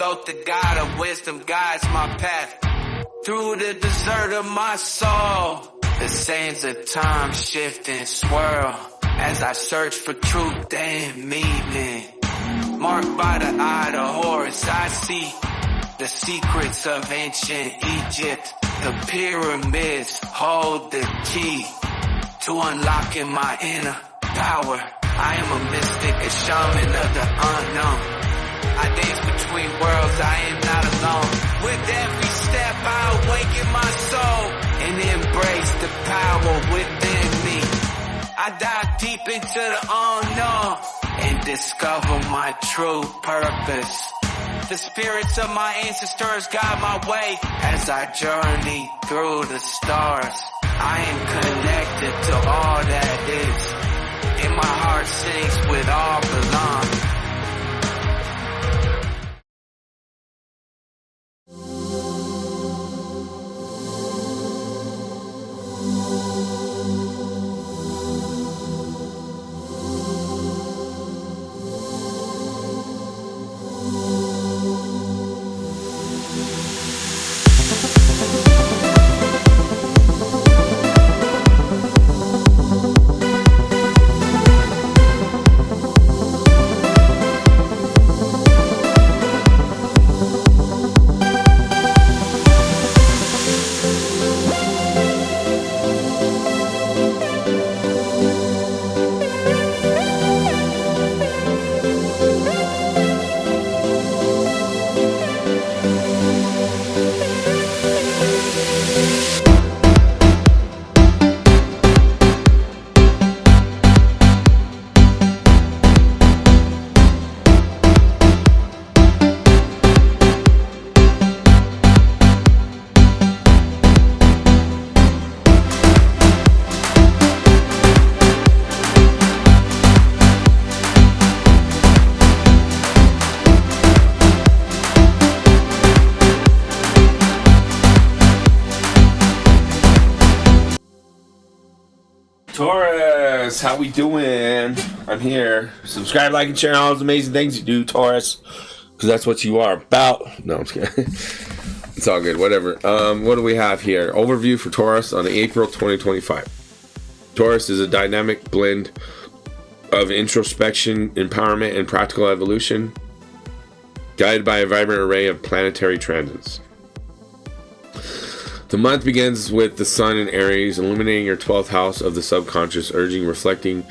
Thoth, the God of wisdom, guides my path through the desert of my soul. The sands of time shift and swirl as I search for truth and meaning. Marked by the eye of Horus, I see the secrets of ancient Egypt. The pyramids hold the key to unlocking my inner power. I am a mystic, a shaman of the unknown. I dance between worlds, I am not alone. With every step I awaken my soul and embrace the power within me. I dive deep into the unknown and discover my true purpose. The spirits of my ancestors guide my way as I journey through the stars. I am connected to all that is, and my heart sings with all belong. Taurus, how we doing? I'm here. Subscribe, like, and share all those amazing things you do, Taurus, because that's what you are about. No, I'm just kidding. It's all good. Whatever. What do we have here? Overview for Taurus on April 2025. Taurus is a dynamic blend of introspection, empowerment, and practical evolution, guided by a vibrant array of planetary transits. The month begins with the sun in Aries, illuminating your 12th house of the subconscious, urging reflection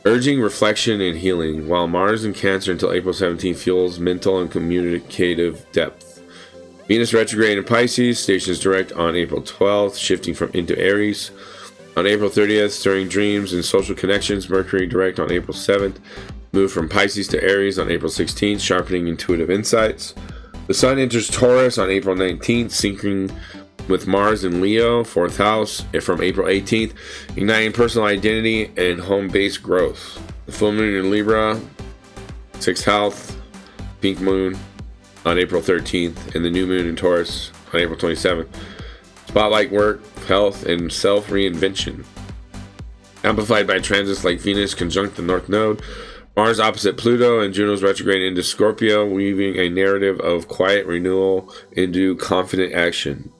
and healing, while Mars in Cancer until April 17th fuels mental and communicative depth. Venus retrograde in Pisces, stations direct on April 12th, shifting into Aries. On April 30th, stirring dreams and social connections, Mercury direct on April 7th, move from Pisces to Aries on April 16th, sharpening intuitive insights. The sun enters Taurus on April 19th, syncing with Mars in Leo, 4th house, from April 18th, igniting personal identity and home-based growth. The full moon in Libra, 6th house, pink moon on April 13th, and the new moon in Taurus on April 27th. Spotlight work, health, and self-reinvention. Amplified by transits like Venus conjunct the North Node, Mars opposite Pluto, and Juno's retrograde into Scorpio, weaving a narrative of quiet renewal into confident action.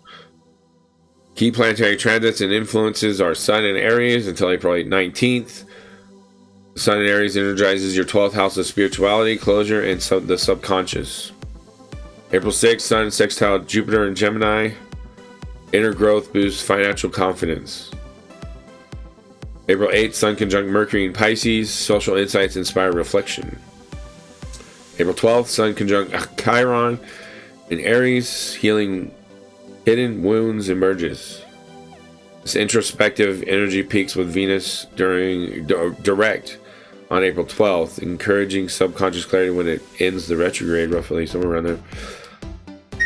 Key planetary transits and influences are Sun in Aries until April 19th. Sun in Aries energizes your 12th house of spirituality, closure, and the subconscious. April 6th, Sun sextile Jupiter in Gemini. Inner growth boosts financial confidence. April 8th, Sun conjunct Mercury in Pisces. Social insights inspire reflection. April 12th, Sun conjunct Chiron in Aries. Healing hidden wounds emerges. This introspective energy peaks with Venus during direct on April 12th, encouraging subconscious clarity when it ends the retrograde, roughly somewhere around there.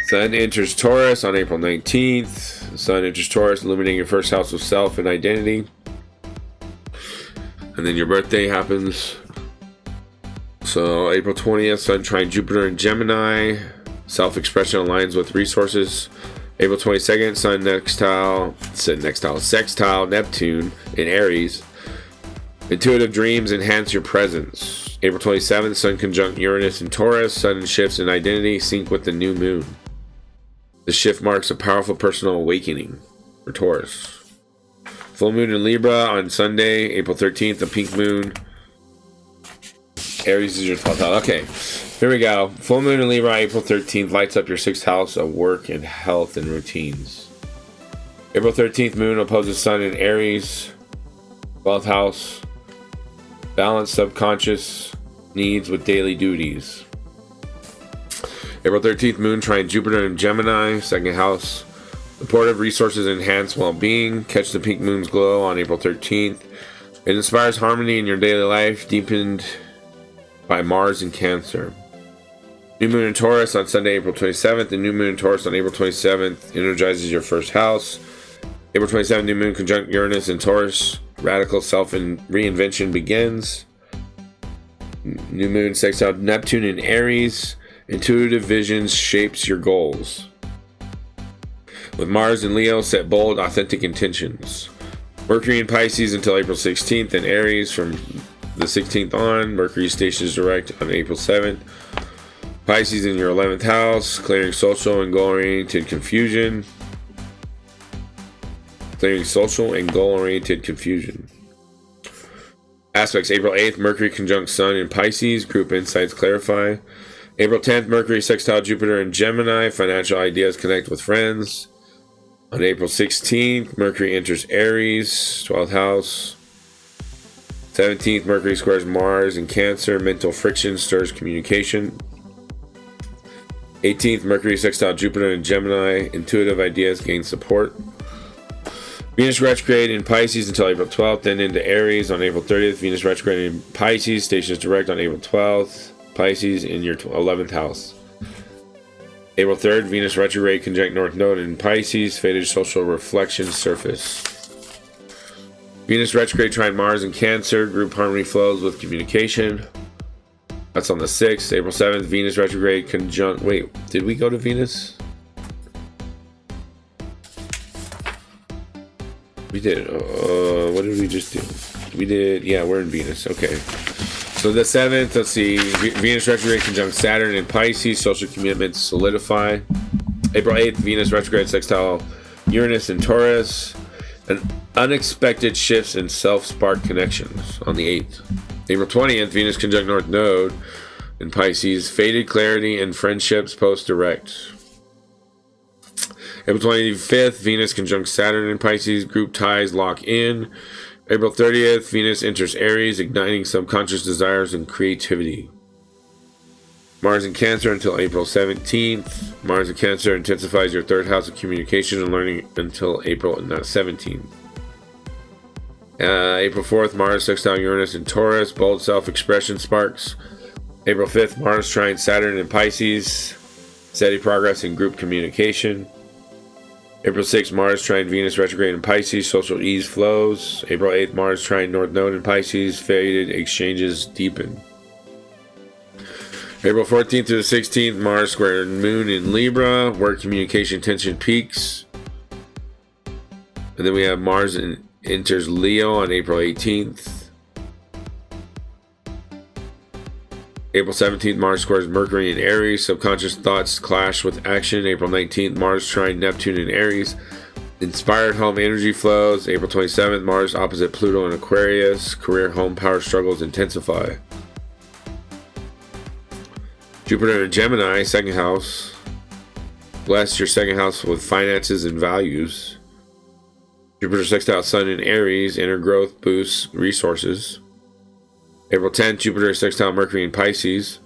Sun enters Taurus on April 19th. Sun enters Taurus, illuminating your first house of self and identity. And then your birthday happens. So April 20th, Sun trine Jupiter in Gemini. Self-expression aligns with resources. April 22nd, Sun sextile Neptune in Aries. Intuitive dreams enhance your presence. April 27th, Sun conjunct Uranus in Taurus. Sudden shifts in identity sync with the new moon. The shift marks a powerful personal awakening for Taurus. Full moon in Libra on Sunday, April 13th, a pink moon. Aries is your 12th house. Okay, here we go. Full moon in Libra, April 13th, lights up your 6th house of work and health and routines. April 13th, moon opposes Sun in Aries, 12th house. Balance subconscious needs with daily duties. April 13th, moon trine Jupiter in Gemini, 2nd house. Supportive resources enhance well-being. Catch the pink moon's glow on April 13th. It inspires harmony in your daily life, deepened by Mars in Cancer. New moon in Taurus on Sunday, April 27th. The new moon in Taurus on April 27th energizes your 1st house. April 27th, new moon conjunct Uranus in Taurus. Radical self and reinvention begins. New moon sextile Neptune in Aries. Intuitive visions shapes your goals. With Mars in Leo, set bold, authentic intentions. Mercury in Pisces until April 16th, and Aries from the 16th on. Mercury stations direct on April 7th. Pisces in your 11th house, clearing social and goal-oriented confusion. Clearing social and goal-oriented confusion. Aspects: April 8th, Mercury conjunct Sun in Pisces, group insights clarify. April 10th, Mercury sextile Jupiter in Gemini, financial ideas connect with friends. On April 16th, Mercury enters Aries, 12th house. 17th, Mercury squares Mars in Cancer, mental friction stirs communication. 18th, Mercury sextile Jupiter in Gemini, intuitive ideas gain support. Venus retrograde in Pisces until April 12th, then into Aries on April 30th. Venus retrograde in Pisces, stations direct on April 12th. Pisces in your 11th house. April 3rd, Venus retrograde conjunct North Node in Pisces, faded social reflection surface. Venus retrograde trine Mars in Cancer, group harmony flows with communication. That's on the 6th. April 7th, Venus retrograde conjunct. Wait, did we go to Venus? We did. What did we just do? We did. Yeah, we're in Venus. Okay. So the 7th, let's see. Venus retrograde conjunct Saturn in Pisces, social commitments solidify. April 8th, Venus retrograde sextile Uranus in Taurus. And unexpected shifts in self-spark connections on the 8th. April 20th, Venus conjunct North Node in Pisces, faded clarity and friendships post-direct. April 25th, Venus conjunct Saturn in Pisces, group ties lock in. April 30th, Venus enters Aries, igniting subconscious desires and creativity. Mars in Cancer until April 17th. Mars in Cancer intensifies your 3rd house of communication and learning until April 17th. April 4th, Mars sextile Uranus in Taurus, bold self-expression sparks. April 5th, Mars trine Saturn in Pisces, steady progress in group communication. April 6th, Mars trine Venus retrograde in Pisces, social ease flows. April 8th, Mars trine North Node in Pisces, faded exchanges deepen. April 14th through the 16th, Mars square Moon in Libra, work communication tension peaks. And then we have Mars enters Leo on April 18th. April 17th, Mars squares Mercury in Aries. Subconscious thoughts clash with action. April 19th, Mars trine Neptune in Aries. Inspired home energy flows. April 27th, Mars opposite Pluto in Aquarius. Career home power struggles intensify. Jupiter in Gemini, 2nd house. Bless your 2nd house with finances and values. Jupiter sextile Sun in Aries. Inner growth boosts resources. April 10th, Jupiter sextile Mercury in Pisces.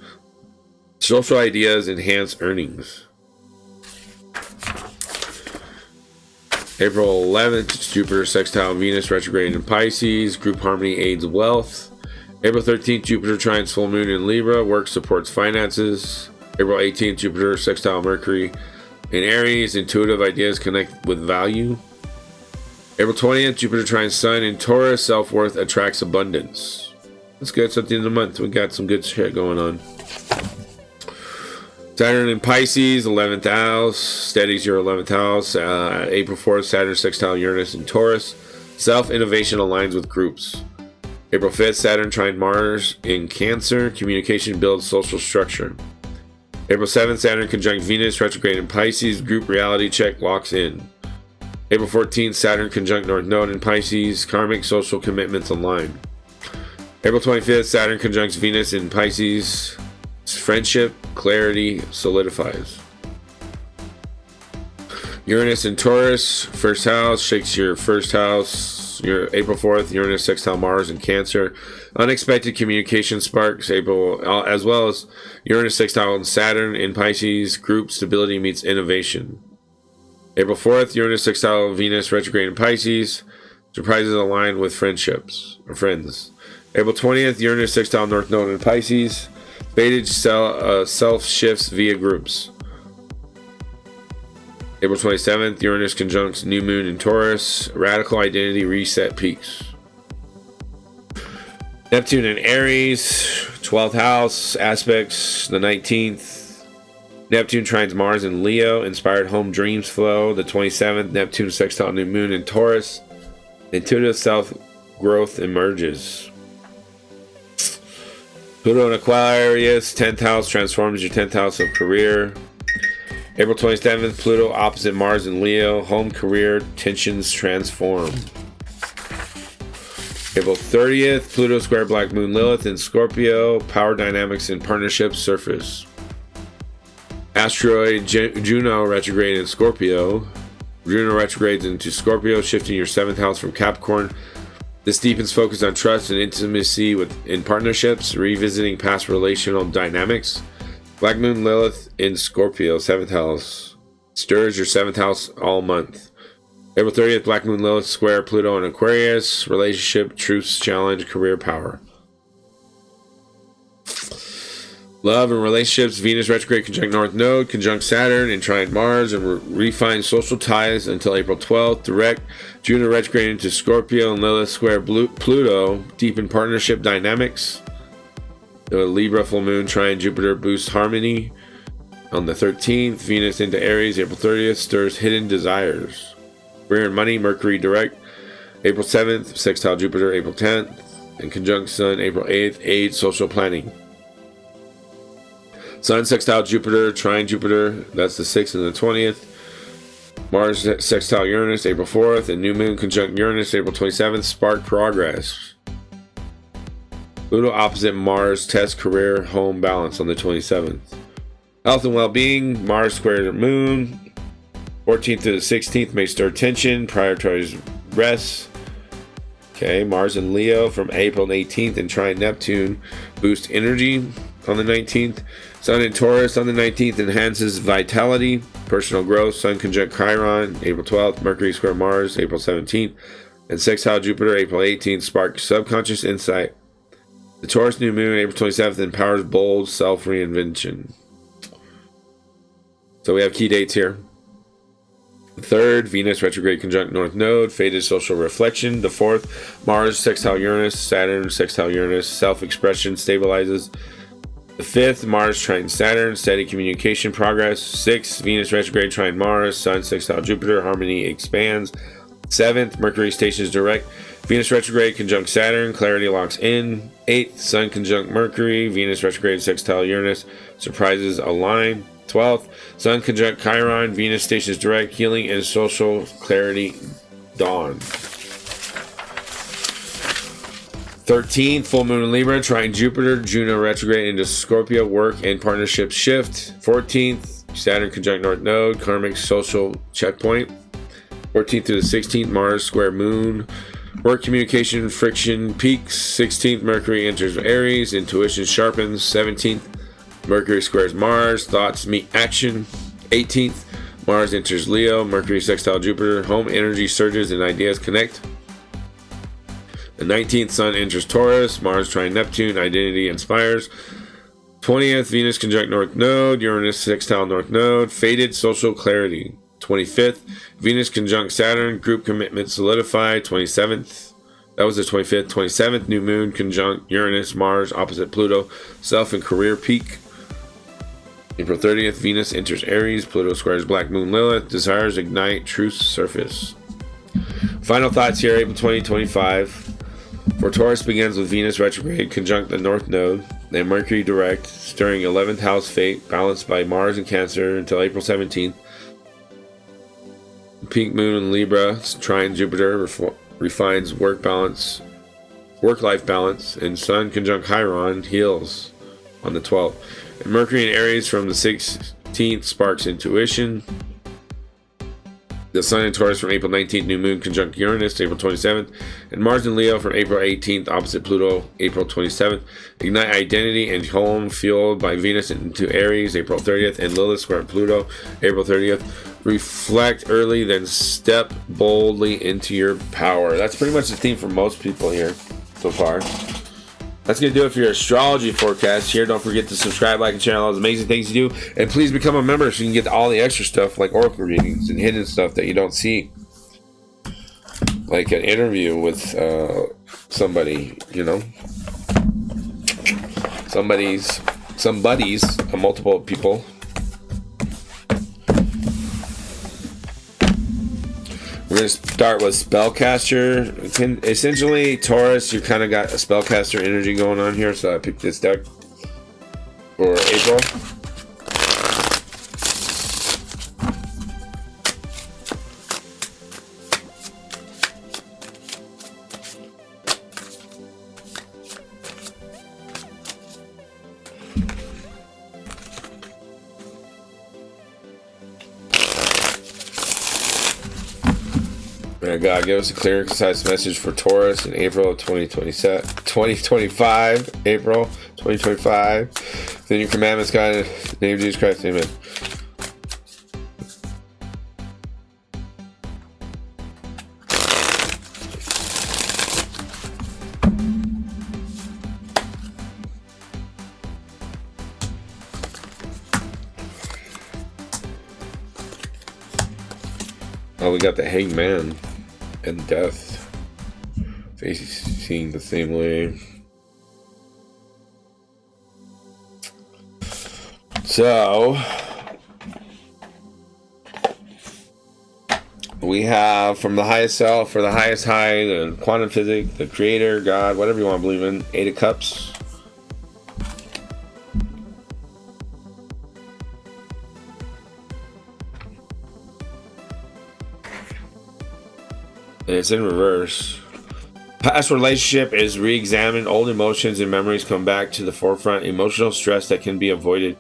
Social ideas enhance earnings. April 11th, Jupiter sextile Venus retrograde in Pisces. Group harmony aids wealth. April 13th, Jupiter trines full moon in Libra. Work supports finances. April 18th, Jupiter sextile Mercury in Aries. Intuitive ideas connect with value. April 20th, Jupiter trines Sun in Taurus. Self-worth attracts abundance. That's good. It's at the end of the month. We got some good shit going on. Saturn in Pisces, 11th house. Steadies your 11th house. April 4th, Saturn sextile Uranus in Taurus. Self-innovation aligns with groups. April 5th, Saturn trine Mars in Cancer. Communication builds social structure. April 7th, Saturn conjunct Venus retrograde in Pisces. Group reality check locks in. April 14th, Saturn conjunct North Node in Pisces. Karmic social commitments align. April 25th, Saturn conjuncts Venus in Pisces. Friendship, clarity solidifies. Uranus in Taurus, first house, shakes your first house. Your April 4th, Uranus sextile Mars in Cancer. Unexpected communication sparks. April, as well as Uranus sextile and Saturn in Pisces. Group stability meets innovation. April 4th, Uranus sextile Venus retrograde in Pisces. Surprises align with friendships or friends. April 20th, Uranus sextile North Node in Pisces. Fated self shifts via groups. April 27th, Uranus conjuncts New Moon in Taurus. Radical identity reset peaks. Neptune in Aries, 12th house, aspects the 19th. Neptune trines Mars in Leo, inspired home dreams flow. The 27th, Neptune sextile New Moon in Taurus. Intuitive self-growth emerges. Pluto in Aquarius, 10th house, transforms your 10th house of career. April 27th, Pluto opposite Mars in Leo, home career, tensions transform. April 30th, Pluto square Black Moon Lilith in Scorpio, power dynamics and partnerships surface. Asteroid Juno retrograde in Scorpio. Juno retrogrades into Scorpio, shifting your 7th house from Capricorn. This deepens focus on trust and intimacy in partnerships, revisiting past relational dynamics. Black Moon Lilith in Scorpio, 7th house. Stirs your 7th house all month. April 30th, Black Moon Lilith square Pluto in Aquarius. Relationship, truths, challenge, career power. Love and relationships, Venus retrograde conjunct North Node, conjunct Saturn, and trine Mars, and refine social ties until April 12th. Direct Juno retrograde into Scorpio and Lilith square Pluto, deepen partnership dynamics. The Libra full moon trine Jupiter boosts harmony. On the 13th, Venus into Aries, April 30th, stirs hidden desires. Career and money, Mercury direct. April 7th, sextile Jupiter, April 10th, and conjunct Sun, April 8th, aids social planning. Sun sextile Jupiter, trine Jupiter, that's the 6th and the 20th. Mars sextile Uranus, April 4th, and New Moon conjunct Uranus, April 27th, spark progress. Pluto opposite Mars, test career, home balance on the 27th. Health and well-being, Mars square Moon, 14th to the 16th may stir tension, prioritize rest. Okay, Mars and Leo from April 18th and trine Neptune boost energy on the 19th. Sun in Taurus on the 19th enhances vitality, personal growth. Sun conjunct Chiron, April 12th. Mercury square Mars, April 17th. And sextile Jupiter, April 18th. Spark subconscious insight. The Taurus new moon, April 27th, empowers bold self-reinvention. So we have key dates here. The 3rd, Venus retrograde conjunct North Node, faded social reflection. The 4th, Mars sextile Uranus, Saturn sextile Uranus, self-expression stabilizes. The 5th, Mars trine Saturn, steady communication progress. 6th, Venus retrograde trine Mars, Sun sextile Jupiter, harmony expands. 7th, Mercury stations direct. Venus retrograde conjunct Saturn, clarity locks in. 8th, Sun conjunct Mercury, Venus retrograde sextile Uranus, surprises align. 12th, Sun conjunct Chiron, Venus stations direct, healing and social clarity dawn. 13th, full moon in Libra, trine Jupiter, Juno retrograde into Scorpio, work and partnership shift. 14th, Saturn conjunct North Node, karmic social checkpoint. 14th to the 16th, Mars square Moon, work communication friction peaks. 16th, Mercury enters Aries, intuition sharpens. 17th, Mercury squares Mars, thoughts meet action. 18th, Mars enters Leo, Mercury sextile Jupiter, home energy surges and ideas connect. The 19th, Sun enters Taurus, Mars trine Neptune, identity inspires. 20th, Venus conjunct North Node, Uranus sextile North Node, faded social clarity. 25th, Venus conjunct Saturn, group commitment solidified. 27th, that was the 25th. 27th, new moon conjunct Uranus, Mars opposite Pluto, self and career peak. April 30th, Venus enters Aries, Pluto squares Black Moon Lilith, desires ignite, truth surface. Final thoughts here, April 2025. For Taurus begins with Venus retrograde conjunct the North Node, and Mercury direct, stirring 11th house fate, balanced by Mars in Cancer until April 17th. Peak Moon in Libra, trine Jupiter, refines work-life balance, and Sun conjunct Chiron heals on the 12th. And Mercury in Aries from the 16th sparks intuition. The Sun in Taurus from April 19th, new moon conjunct Uranus, April 27th, and Mars in Leo from April 18th, opposite Pluto, April 27th. Ignite identity and home, fueled by Venus into Aries, April 30th, and Lilith square Pluto, April 30th. Reflect early, then step boldly into your power. That's pretty much the theme for most people here so far. That's going to do it for your astrology forecast here. Don't forget to subscribe, like, and share all those amazing things you do. And please become a member so you can get all the extra stuff like oracle readings and hidden stuff that you don't see. Like an interview with somebody, you know. Multiple people. We're going to start with Spellcaster. Essentially, Taurus, you kind of got a Spellcaster energy going on here, so I picked this deck for April. God, give us a clear and concise message for Taurus in April of 2025. April 2025. Then your commandments, God, in the name of Jesus Christ, amen. Oh, we got the Hanged Man and Death facing the same way. So we have from the highest self, for the highest high, the quantum physics, the creator, God, whatever you want to believe in, 8 of Cups. And it's in reverse. Past relationship is re-examined. Old emotions and memories come back to the forefront. Emotional stress that can be avoided.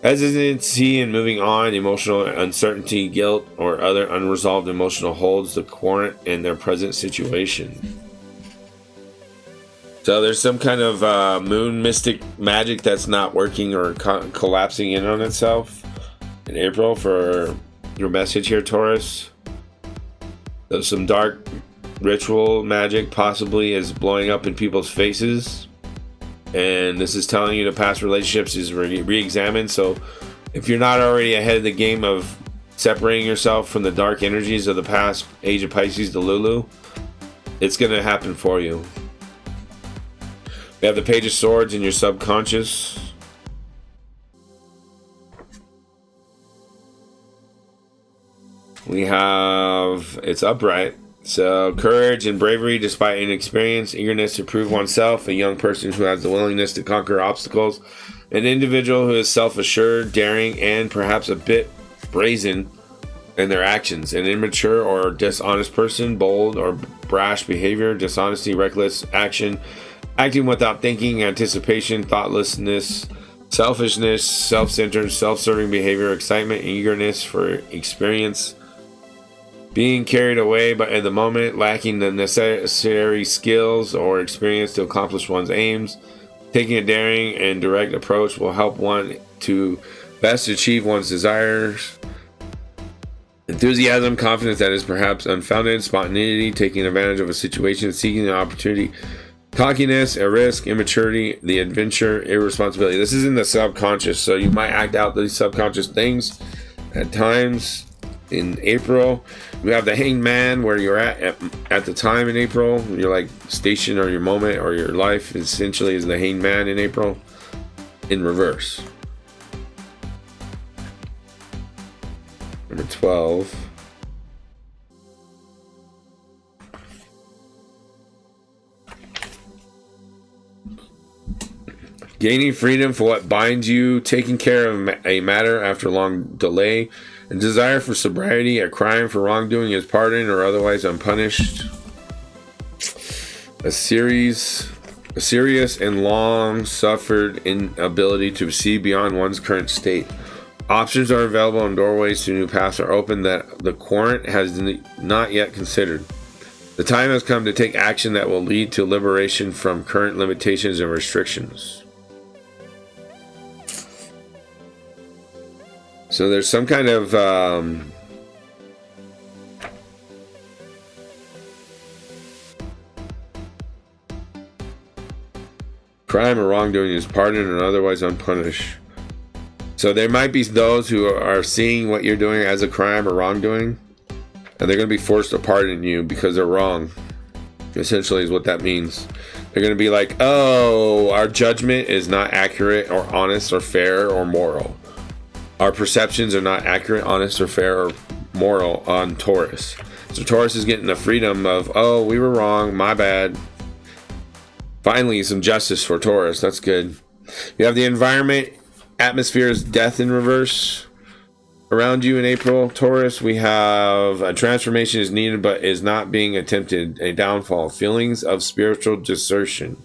Hesitancy in moving on. Emotional uncertainty, guilt, or other unresolved emotional holds the current and their present situation. So there's some kind of moon mystic magic that's not working or collapsing in on itself in April for your message here, Taurus. There's some dark ritual magic possibly is blowing up in people's faces, and this is telling you the past relationships is re-examined. So if you're not already ahead of the game of separating yourself from the dark energies of the past, Age of Pisces, the Lulu, it's going to happen for you. We have the Page of Swords in your subconscious. We have, it's upright. So courage and bravery despite inexperience, eagerness to prove oneself, a young person who has the willingness to conquer obstacles, an individual who is self-assured, daring, and perhaps a bit brazen in their actions, an immature or dishonest person, bold or brash behavior, dishonesty, reckless action, acting without thinking, anticipation, thoughtlessness, selfishness, self-centered, self-serving behavior, excitement, and eagerness for experience, being carried away by the moment, lacking the necessary skills or experience to accomplish one's aims. Taking a daring and direct approach will help one to best achieve one's desires. Enthusiasm, confidence that is perhaps unfounded, spontaneity, taking advantage of a situation, seeking an opportunity, cockiness, a risk, immaturity, the adventure, irresponsibility. This is in the subconscious, so you might act out these subconscious things at times. In April, we have the Hanged Man, where you're at the time in April. Your like station or your moment or your life essentially is the Hanged Man in April in reverse. Number 12. Gaining freedom for what binds you, taking care of a matter after long delay, a desire for sobriety, a crime for wrongdoing is pardoned or otherwise unpunished. A serious and long suffered inability to see beyond one's current state. Options are available and doorways to new paths are open that the querent has not yet considered. The time has come to take action that will lead to liberation from current limitations and restrictions. So there's some kind of crime or wrongdoing is pardoned and otherwise unpunished. So there might be those who are seeing what you're doing as a crime or wrongdoing, and they're going to be forced to pardon you because they're wrong. Essentially is what that means. They're going to be like, oh, our judgment is not accurate or honest or fair or moral. Our perceptions are not accurate, honest, or fair or moral on Taurus. So Taurus is getting the freedom of, oh, we were wrong, my bad. Finally, some justice for Taurus. That's good. You have the environment, atmosphere's death in reverse around you in April. Taurus, we have a transformation is needed but is not being attempted. A downfall. Feelings of spiritual desertion.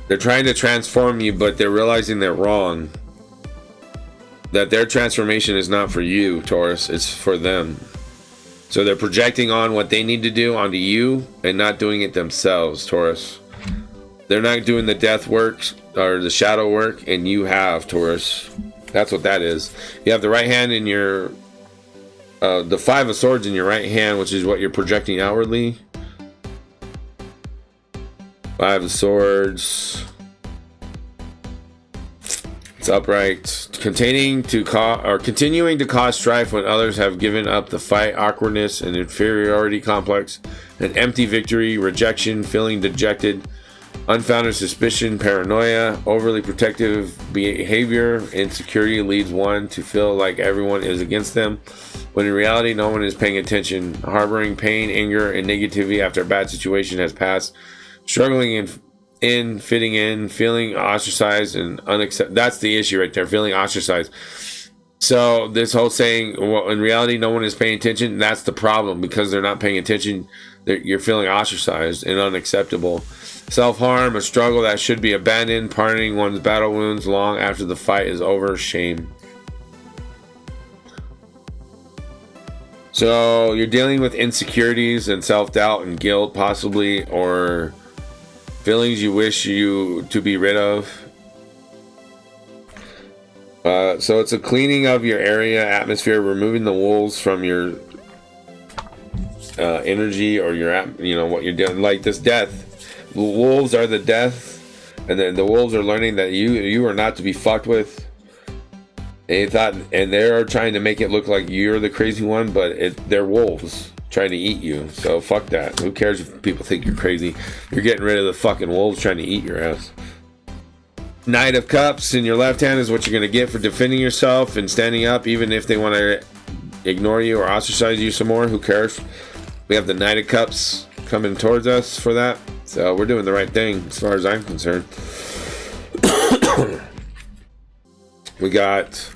They're trying to transform you, but they're realizing they're wrong. That their transformation is not for you, Taurus. It's for them. So they're projecting on what they need to do onto you and not doing it themselves, Taurus. They're not doing the death work or the shadow work, and you have, Taurus. That's what that is. You have the right hand in your... the Five of Swords in your right hand, which is what you're projecting outwardly. Five of Swords. It's upright. Continuing to cause strife when others have given up the fight, awkwardness, and inferiority complex, an empty victory, rejection, feeling dejected, unfounded suspicion, paranoia, overly protective behavior, insecurity leads one to feel like everyone is against them, when in reality no one is paying attention, harboring pain, anger, and negativity after a bad situation has passed, struggling in fitting in, feeling ostracized and unaccepted. That's the issue right there, feeling ostracized. So this whole saying, well, in reality no one is paying attention, that's the problem, because they're not paying attention. You're feeling ostracized and unacceptable. Self-harm, a struggle that should be abandoned, pardoning one's battle wounds long after the fight is over, shame. So you're dealing with insecurities and self-doubt and guilt, possibly, or feelings you wish you to be rid of. So it's a cleaning of your area, atmosphere, removing the wolves from your energy or your, what you're doing. Like this death. The wolves are the death, and then the wolves are learning that you are not to be fucked with. And they're trying to make it look like you're the crazy one, but they're wolves trying to eat you. So fuck that. Who cares if people think you're crazy? You're getting rid of the fucking wolves trying to eat your ass. Knight of Cups in your left hand is what you're going to get for defending yourself and standing up, even if they want to ignore you or ostracize you some more. Who cares? We have the Knight of Cups coming towards us for that. So we're doing the right thing as far as I'm concerned. We got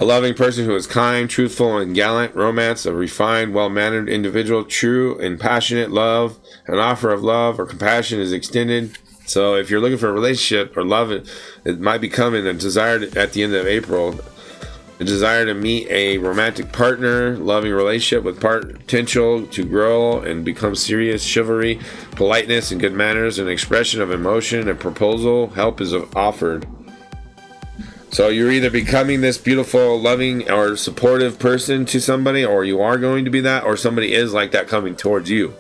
a loving person who is kind, truthful, and gallant. Romance, a refined, well-mannered individual. True and passionate love. An offer of love or compassion is extended. So if you're looking for a relationship or love, it might be coming. A desire at the end of April. A desire to meet a romantic partner. Loving relationship with potential to grow and become serious. Chivalry, politeness, and good manners. An expression of emotion. A proposal. Help is offered. So you're either becoming this beautiful, loving, or supportive person to somebody, or you are going to be that, or somebody is like that coming towards you.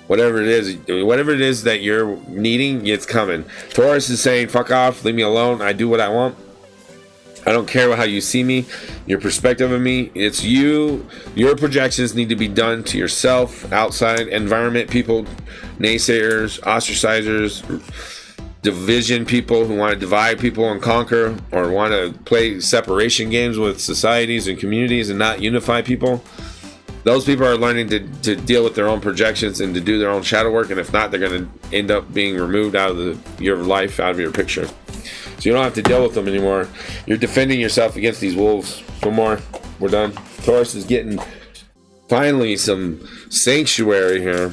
Whatever it is that you're needing, it's coming. Taurus is saying, fuck off, leave me alone, I do what I want. I don't care how you see me, your perspective of me. It's you. Your projections need to be done to yourself, outside environment, people, naysayers, ostracizers, division people who want to divide people and conquer, or want to play separation games with societies and communities and not unify people. Those people are learning to deal with their own projections and to do their own shadow work, and if not, they're going to end up being removed out of your life, out of your picture. So you don't have to deal with them anymore. You're defending yourself against these wolves. One more. We're done. Taurus is getting finally some sanctuary here.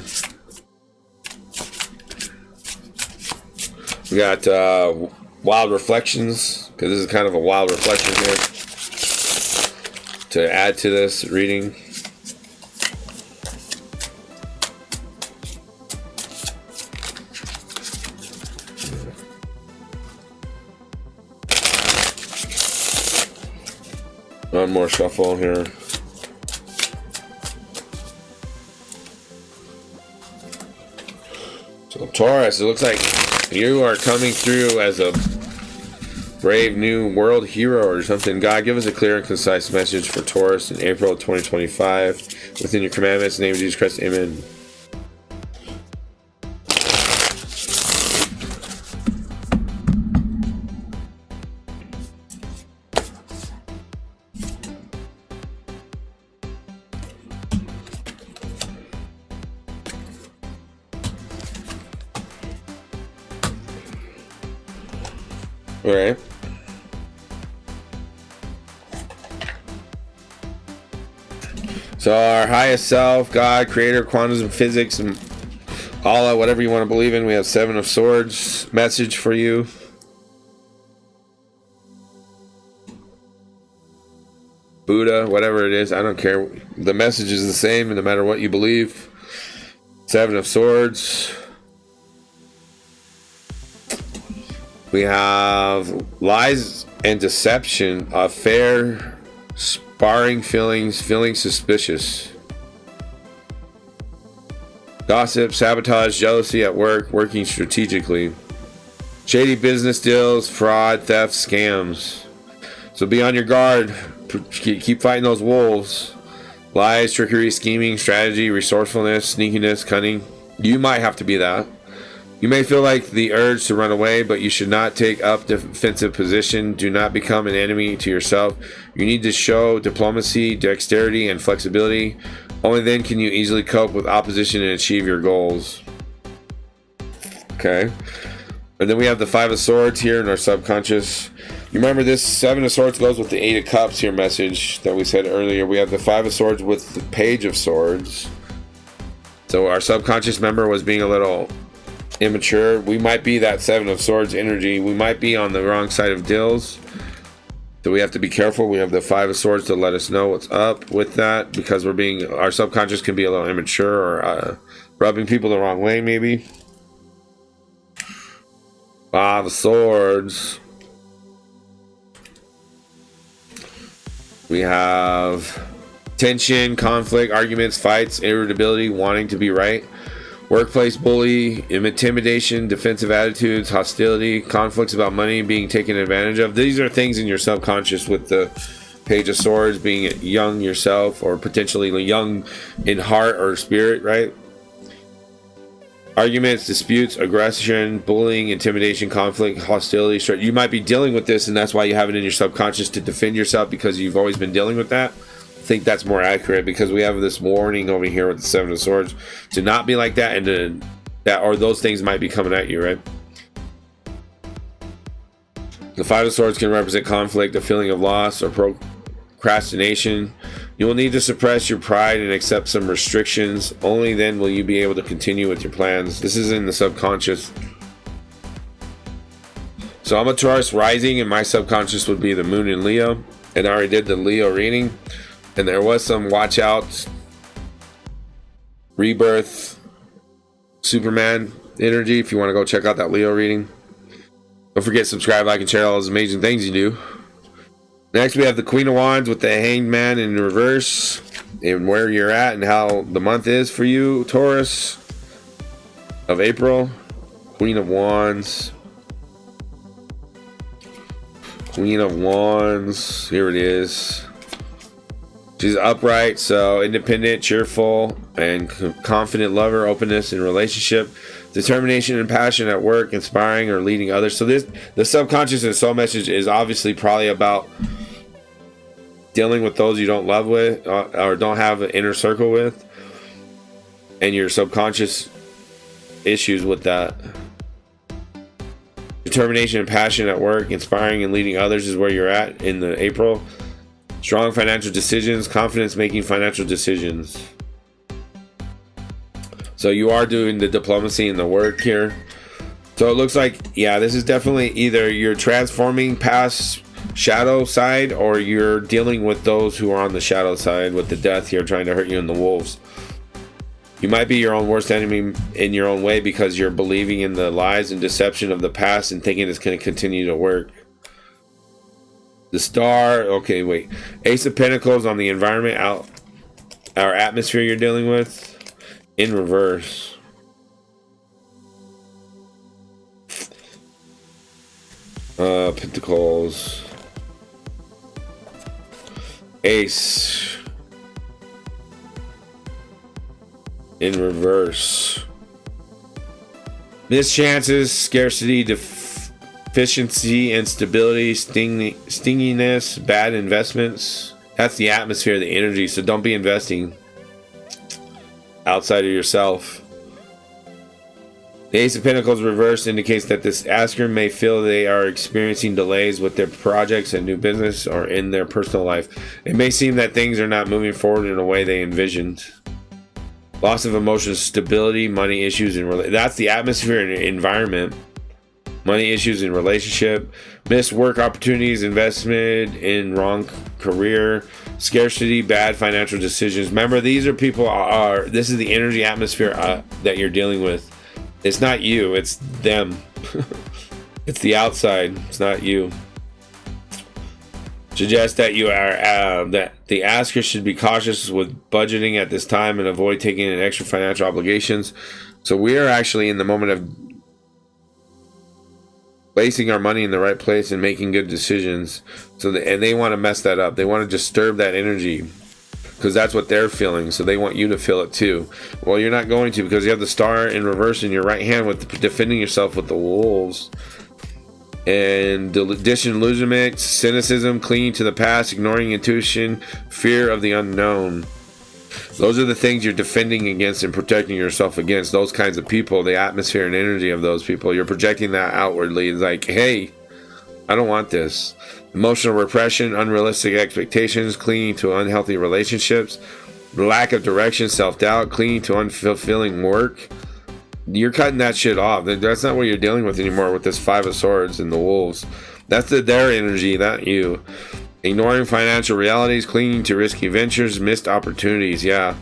We got wild reflections, because this is kind of a wild reflection here to add to this reading. One more shuffle here. So Taurus, it looks like you are coming through as a brave new world hero or something. God, give us a clear and concise message for Taurus in April of 2025. Within your commandments, in the name of Jesus Christ, amen. All right. So our highest self, God, creator, quantum physics, and Allah, whatever you want to believe in, we have 7 of Swords message for you. Buddha, whatever it is, I don't care. The message is the same no matter what you believe. 7 of Swords. We have lies and deception, affair, sparring feelings, feeling suspicious. Gossip, sabotage, jealousy at work, working strategically. Shady business deals, fraud, theft, scams. So be on your guard. Keep fighting those wolves. Lies, trickery, scheming, strategy, resourcefulness, sneakiness, cunning. You might have to be that. You may feel like the urge to run away, but you should not take up defensive position. Do not become an enemy to yourself. You need to show diplomacy, dexterity, and flexibility. Only then can you easily cope with opposition and achieve your goals. Okay. And then we have the 5 of Swords here in our subconscious. You remember this 7 of Swords goes with the 8 of Cups here message that we said earlier. We have the 5 of Swords with the Page of Swords. So our subconscious member was being a little immature. We might be that 7 of Swords energy. We might be on the wrong side of deals. So we have to be careful. We have the 5 of Swords to let us know what's up with that, because our subconscious can be a little immature or rubbing people the wrong way maybe. 5 of Swords. We have tension, conflict, arguments, fights, irritability, wanting to be right. Workplace bully, intimidation, defensive attitudes, hostility, conflicts about money, being taken advantage of. These are things in your subconscious with the Page of Swords, being young yourself or potentially young in heart or spirit, right? Arguments, disputes, aggression, bullying, intimidation, conflict, hostility. You might be dealing with this, and that's why you have it in your subconscious to defend yourself, because you've always been dealing with that. I think that's more accurate, because we have this warning over here with the 7 of Swords to not be like that, and or those things might be coming at you, right? The 5 of Swords can represent conflict, a feeling of loss, or procrastination. You will need to suppress your pride and accept some restrictions. Only then will you be able to continue with your plans. This is in the subconscious. So I'm a Taurus rising, and my subconscious would be the Moon in Leo, and I already did the Leo reading. And there was some watch out, rebirth, Superman energy. If you want to go check out that Leo reading, don't forget, subscribe, like, and share all those amazing things you do. Next, we have the Queen of Wands with the Hanged Man in reverse, and where you're at and how the month is for you, Taurus, of April. Queen of Wands. Queen of Wands. Here it is. She's upright, so independent, cheerful, and confident lover, openness in relationship, determination and passion at work, inspiring or leading others. So the subconscious and soul message is obviously probably about dealing with those you don't love with or don't have an inner circle with, and your subconscious issues with that. Determination and passion at work, inspiring and leading others is where you're at in the April. Strong financial decisions, confidence making financial decisions. So you are doing the diplomacy and the work here. So it looks like, yeah, this is definitely either you're transforming past shadow side, or you're dealing with those who are on the shadow side with the death here trying to hurt you and the wolves. You might be your own worst enemy in your own way because you're believing in the lies and deception of the past and thinking it's going to continue to work. The star, okay, wait. Ace of Pentacles on the environment, our atmosphere you're dealing with, in reverse. Pentacles. Ace. In reverse. Missed chances, scarcity, deficiency, instability, stinginess, bad investments. That's the atmosphere, the energy. So don't be investing outside of yourself. The Ace of Pentacles reversed indicates that this asker may feel they are experiencing delays with their projects and new business or in their personal life. It may seem that things are not moving forward in a way they envisioned. Loss of emotional stability, money issues, and that's the atmosphere and environment. Money issues in relationship, missed work opportunities, investment in wrong career, scarcity, bad financial decisions. Remember, these are people this is the energy atmosphere that you're dealing with. It's not you, it's them. It's the outside, it's not you. Suggest that you are that the asker should be cautious with budgeting at this time and avoid taking in extra financial obligations. So we are actually in the moment of placing our money in the right place and making good decisions. And they want to mess that up. They want to disturb that energy because that's what they're feeling. So they want you to feel it too. Well, you're not going to, because you have the star in reverse in your right hand with defending yourself with the wolves. And disillusionment, cynicism, clinging to the past, ignoring intuition, fear of the unknown. Those are the things you're defending against and protecting yourself against. Those kinds of people, the atmosphere and energy of those people. You're projecting that outwardly. It's like, hey, I don't want this. Emotional repression, unrealistic expectations, clinging to unhealthy relationships, lack of direction, self-doubt, clinging to unfulfilling work. You're cutting that shit off. That's not what you're dealing with anymore with this Five of Swords and the wolves. That's their energy, not you. Ignoring financial realities, clinging to risky ventures, missed opportunities. Yeah.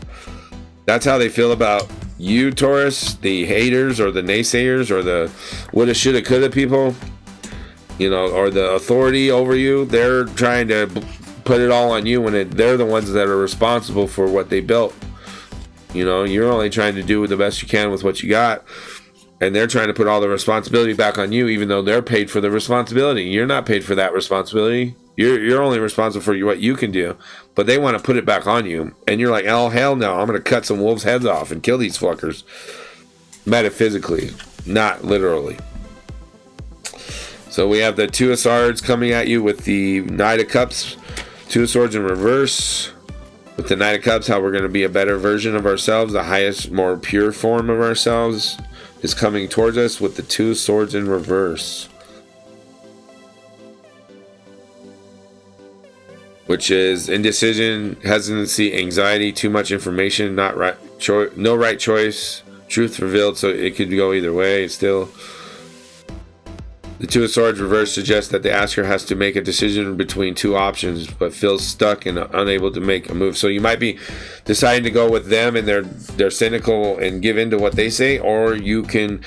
That's how they feel about you, Taurus. The haters or the naysayers or the woulda, shoulda, coulda people. You know, or the authority over you. They're trying to put it all on you when they're the ones that are responsible for what they built. You know, you're only trying to do the best you can with what you got. And they're trying to put all the responsibility back on you, even though they're paid for the responsibility. You're not paid for that responsibility. You're only responsible for what you can do. But they want to put it back on you. And you're like, oh, hell no. I'm going to cut some wolves' heads off and kill these fuckers. Metaphysically, not literally. So we have the Two of Swords coming at you with the Knight of Cups. Two of Swords in reverse. With the Knight of Cups, how we're going to be a better version of ourselves, the highest, more pure form of ourselves is coming towards us with the Two of Swords in reverse. Which is indecision, hesitancy, anxiety, too much information, no right choice, truth revealed, so it could go either way. Still, the Two of Swords reverse suggests that the asker has to make a decision between two options, but feels stuck and unable to make a move. So you might be deciding to go with them and they're cynical and give in to what they say, or you can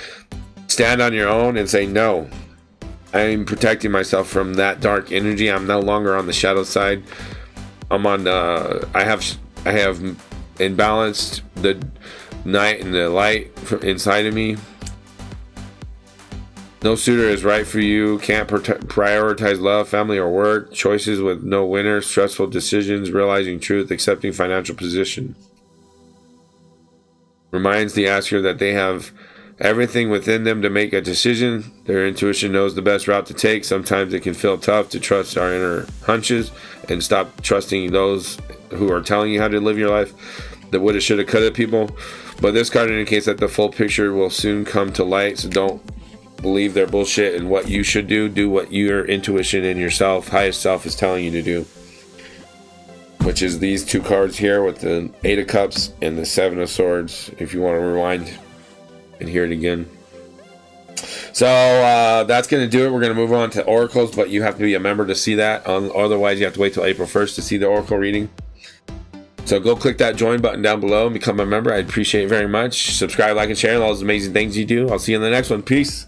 stand on your own and say, no, I'm protecting myself from that dark energy. I'm no longer on the shadow side. I'm on I have imbalanced the night and the light inside of me. No suitor is right for you. Can't prioritize love, family, or work. Choices with no winner. Stressful decisions. Realizing truth. Accepting financial position. Reminds the asker that they have everything within them to make a decision. Their intuition knows the best route to take. Sometimes it can feel tough to trust our inner hunches and stop trusting those who are telling you how to live your life, the woulda, shoulda, coulda people. But this card indicates that the full picture will soon come to light, so don't believe their bullshit and what you should do. Do what your intuition and yourself, highest self, is telling you to do. Which is these two cards here with the 8 of Cups and the 7 of Swords, if you want to rewind and hear it again. So that's going to do it. We're going to move on to oracles, but you have to be a member to see that. Otherwise, you have to wait till April 1st to see the oracle reading. So go click that join button down below and become a member. I'd appreciate it very much. Subscribe, like, and share all those amazing things you do. I'll see you in the next one. Peace.